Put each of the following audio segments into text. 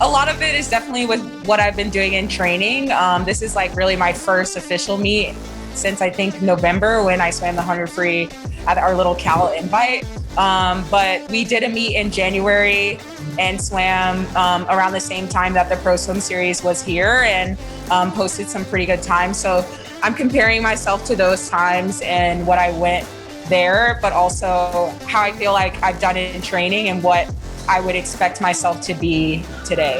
A lot of it is definitely with what I've been doing in training. This is like really my first official meet since I think November when I swam the 100 free at our little Cal invite. But we did a meet in January and swam around the same time that the Pro Swim Series was here and posted some pretty good times. So I'm comparing myself to those times and what I went there, but also how I feel like I've done it in training and what I would expect myself to be today.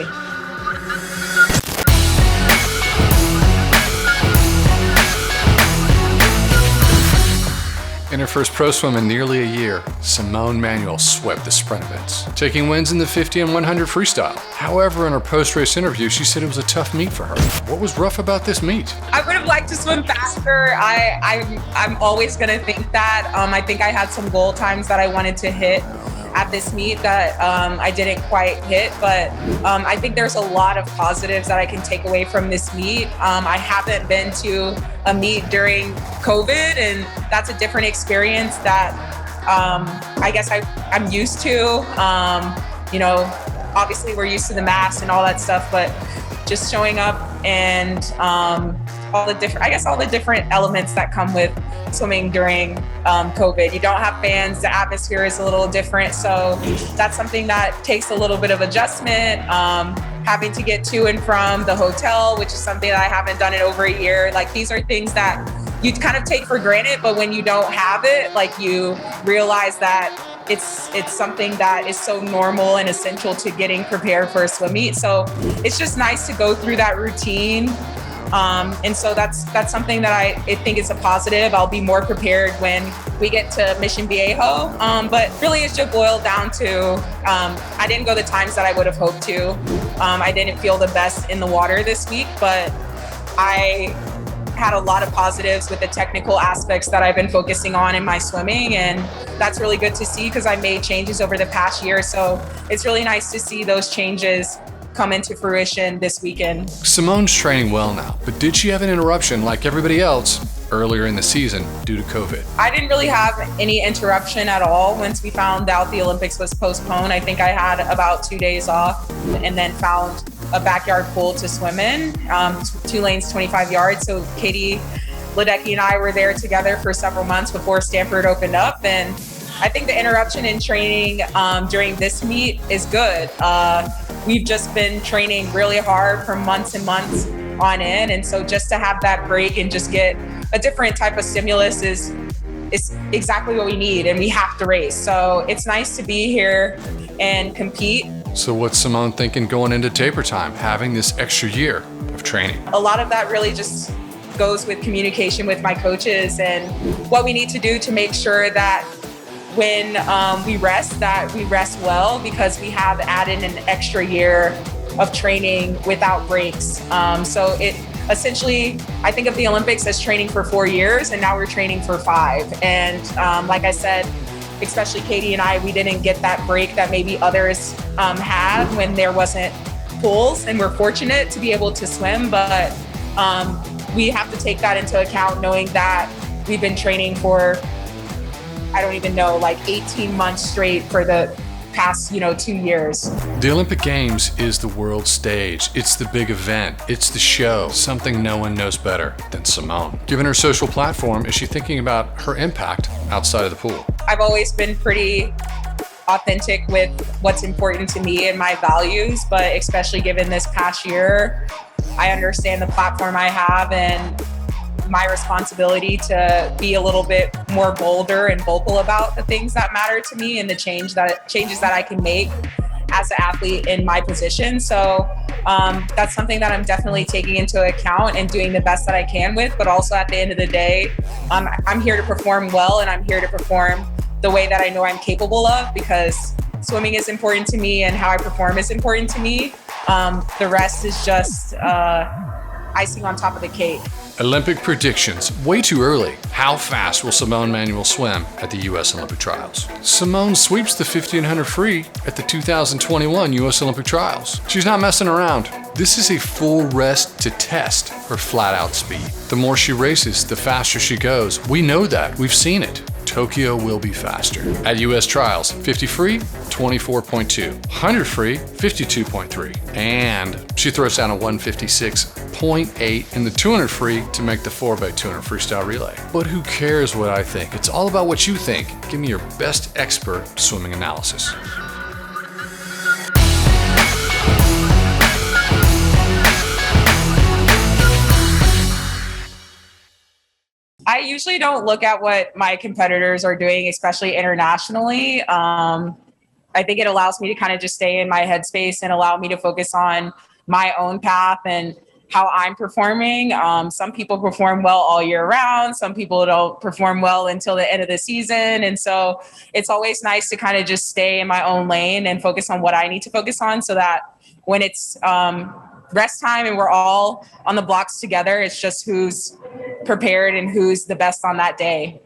In her first pro swim in nearly a year, Simone Manuel swept the sprint events, taking wins in the 50 and 100 freestyle. However, in her post-race interview, she said it was a tough meet for her. What was rough about this meet? I would have liked to swim faster. I'm always going to think that. I think I had some goal times that I wanted to hit at this meet that I didn't quite hit, but I think there's a lot of positives that I can take away from this meet. I haven't been to a meet during COVID, and that's a different experience that I guess I'm used to. Obviously we're used to the mask and all that stuff, but just showing up and all the different elements that come with swimming during COVID. You don't have fans, the atmosphere is a little different. So that's something that takes a little bit of adjustment. Having to get to and from the hotel, which is something that I haven't done in over a year. Like, these are things that you kind of take for granted, but when you don't have it, like, you realize that it's something that is so normal and essential to getting prepared for a swim meet. So it's just nice to go through that routine. And so that's something that I think is a positive. I'll be more prepared when we get to Mission Viejo. But really it's just boiled down to, I didn't go the times that I would have hoped to. I didn't feel the best in the water this week, but I had a lot of positives with the technical aspects that I've been focusing on in my swimming. And that's really good to see because I made changes over the past year. So it's really nice to see those changes come into fruition this weekend. Simone's training well now, but did she have an interruption like everybody else earlier in the season due to COVID? I didn't really have any interruption at all once we found out the Olympics was postponed. I think I had about 2 days off and then found a backyard pool to swim in, 2 lanes, 25 yards. So Katie Ledecky and I were there together for several months before Stanford opened up. And I think the interruption in training during this meet is good. We've just been training really hard for months and months on end. And so just to have that break and just get a different type of stimulus is exactly what we need, and we have to race. So it's nice to be here and compete. So what's Simone thinking going into taper time, having this extra year of training? A lot of that really just goes with communication with my coaches and what we need to do to make sure that when we rest well, because we have added an extra year of training without breaks. So it essentially, I think of the Olympics as training for 4 years, and now we're training for 5. And like I said, especially Katie and I, we didn't get that break that maybe others had when there wasn't pools, and we're fortunate to be able to swim, but we have to take that into account, knowing that we've been training for, I don't even know, like 18 months straight for the past, 2 years. The Olympic Games is the world stage. It's the big event. It's the show. Something no one knows better than Simone. Given her social platform, is she thinking about her impact outside of the pool? I've always been pretty authentic with what's important to me and my values, but especially given this past year, I understand the platform I have and my responsibility to be a little bit more bolder and vocal about the things that matter to me and the changes that I can make as an athlete in my position. So that's something that I'm definitely taking into account and doing the best that I can with, but also at the end of the day, I'm here to perform well, and I'm here to perform the way that I know I'm capable of, because swimming is important to me and how I perform is important to me. The rest is just icing on top of the cake. Olympic predictions. Way too early. How fast will Simone Manuel swim at the U.S. Olympic Trials? Simone sweeps the 1500 free at the 2021 U.S. Olympic Trials. She's not messing around. This is a full rest to test her flat-out speed. The more she races, the faster she goes. We know that. We've seen it. Tokyo will be faster. At U.S. trials, 50 free, 24.2, 100 free, 52.3, and she throws down a 156.8 in the 200 free to make the 4x200 freestyle relay. But who cares what I think? It's all about what you think. Give me your best expert swimming analysis. I usually don't look at what my competitors are doing, especially internationally. I think it allows me to kind of just stay in my headspace and allow me to focus on my own path and how I'm performing. Some people perform well all year round. Some people don't perform well until the end of the season. And so it's always nice to kind of just stay in my own lane and focus on what I need to focus on, so that when it's rest time and we're all on the blocks together, it's just who's prepared and who's the best on that day.